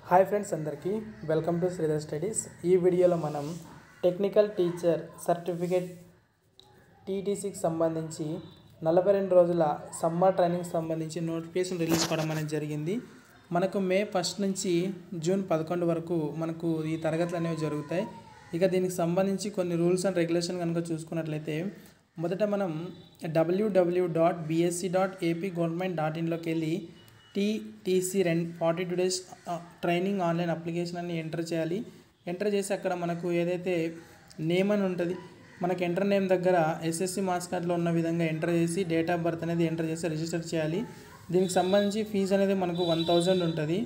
Hi friends అందరికీ welcome to Sridhar studies. ఈ వీడియోలో మనం టెక్నికల్ టీచర్ సర్టిఫికేట్ టీటీసీకి సంబంధించి 42 రోజుల సమ్మర్ ట్రైనింగ్ సంబంధించి నోటిఫికేషన్ రిలీజ్ కావడం అనేది జరిగింది. మనకు మే 1 నుంచి జూన్ 11 వరకు మనకు ఈ తరగతులు అనేవి జరుగుతాయి. ఇక దీనికి సంబంధించి కొన్ని రూల్స్ అండ్ రెగ్యులేషన్ కనుక చూసుకున్నట్లయితే మొదట మనం www.bsc.apgovernment.in లోకి వెళ్ళి TTC 42 days training online application అని ఎంటర్ చేయాలి. ఎంటర్ చేసి అక్కడ మనకు ఏదైతే నేమ్ అని ఉంటుంది, మనకు ఎంటర్ నేమ్ దగ్గర ఎస్ఎస్సి మార్క్స్ కార్డ్లో ఉన్న విధంగా ఎంటర్ చేసి డేట్ ఆఫ్ బర్త్ అనేది ఎంటర్ చేసి రిజిస్టర్ చేయాలి. దీనికి సంబంధించి ఫీజు అనేది మనకు 1000 ఉంటుంది.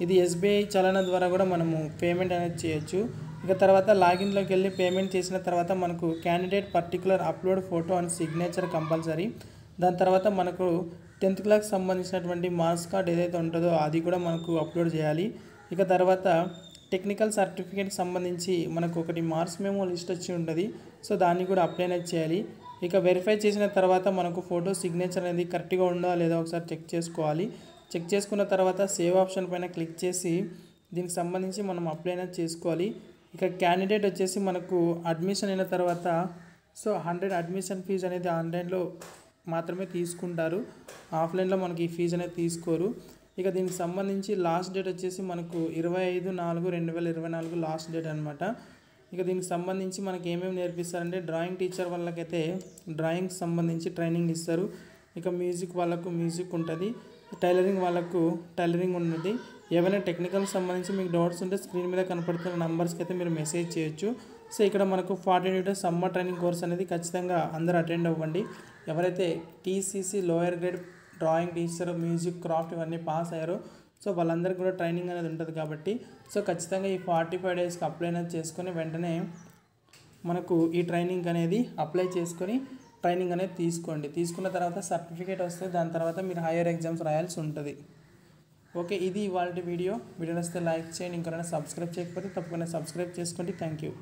ఇది ఎస్బీఐ చలన ద్వారా కూడా మనము పేమెంట్ అనేది చేయొచ్చు. ఇక తర్వాత లాగిన్లోకి వెళ్ళి పేమెంట్ చేసిన తర్వాత మనకు candidate particular upload photo and signature compulsory. దాని తర్వాత మనకు 10th క్లాస్ సంబంధించినటువంటి మార్క్స్ కార్డ్ ఏదైతే ఉంటుందో అది కూడా మనకు అప్లోడ్ చేయాలి. ఇక తర్వాత టెక్నికల్ సర్టిఫికేట్ సంబంధించి మనకు ఒకటి మార్క్స్ మెమో లిస్ట్ వచ్చి ఉంటుంది, సో దాన్ని కూడా అప్లై చేయాలి. ఇక వెరిఫై చేసిన తర్వాత మనకు ఫోటో సిగ్నేచర్ అనేది కరెక్ట్గా ఉందా లేదా ఒకసారి చెక్ చేసుకోవాలి. చెక్ చేసుకున్న తర్వాత సేవ్ ఆప్షన్ పైన క్లిక్ చేసి దీనికి సంబంధించి మనం అప్లై చేసుకోవాలి. ఇక క్యాండిడేట్ వచ్చేసి మనకు అడ్మిషన్ అయిన తర్వాత 100 అడ్మిషన్ ఫీజు అనేది ఆన్లైన్లో మాత్రమే తీసుకుంటారు, ఆఫ్లైన్లో మనకి ఈ ఫీజు అనేది తీసుకోరు. ఇక దీనికి సంబంధించి లాస్ట్ డేట్ వచ్చేసి మనకు 25/4/2024 లాస్ట్ డేట్ అనమాట. ఇక దీనికి సంబంధించి మనకి ఏమేమి నేర్పిస్తారంటే డ్రాయింగ్ టీచర్ వాళ్ళకైతే డ్రాయింగ్ సంబంధించి ట్రైనింగ్ ఇస్తారు. ఇక మ్యూజిక్ వాళ్ళకు మ్యూజిక్ ఉంటుంది, టైలరింగ్ వాళ్ళకు టైలరింగ్ ఉంటుంది. ఏవైనా టెక్నికల్ సంబంధించి మీకు డౌట్స్ ఉంటే స్క్రీన్ మీద కనపడుతున్న నంబర్స్కి అయితే మీరు మెసేజ్ చేయొచ్చు. సో ఇక్కడ మనకు 42 డేస్ సమ్మర్ ట్రైనింగ్ కోర్స్ అనేది ఖచ్చితంగా అందరూ అటెండ్ అవ్వండి. ఎవరైతే TCC lower grade drawing teacher, music, craft ఇవన్నీ పాస్ అయ్యారో సో వాళ్ళందరికీ కూడా ట్రైనింగ్ అనేది ఉంటుంది కాబట్టి సో ఖచ్చితంగా ఈ 45 డేస్కి అప్లై అనేది చేసుకొని వెంటనే మనకు ఈ ట్రైనింగ్ అనేది అప్లై చేసుకొని ట్రైనింగ్ అనేది తీసుకోండి. తీసుకున్న తర్వాత సర్టిఫికేట్ వస్తే దాని తర్వాత మీరు హైయర్ ఎగ్జామ్స్ రాయాల్సి ఉంటుంది. ఓకే, ఇది ఇవాళ వీడియో వస్తే లైక్ చేయండి. ఇంకొకరైనా సబ్స్క్రైబ్ చేయకపోతే తప్పకుండా సబ్స్క్రైబ్ చేసుకోండి. Thank you.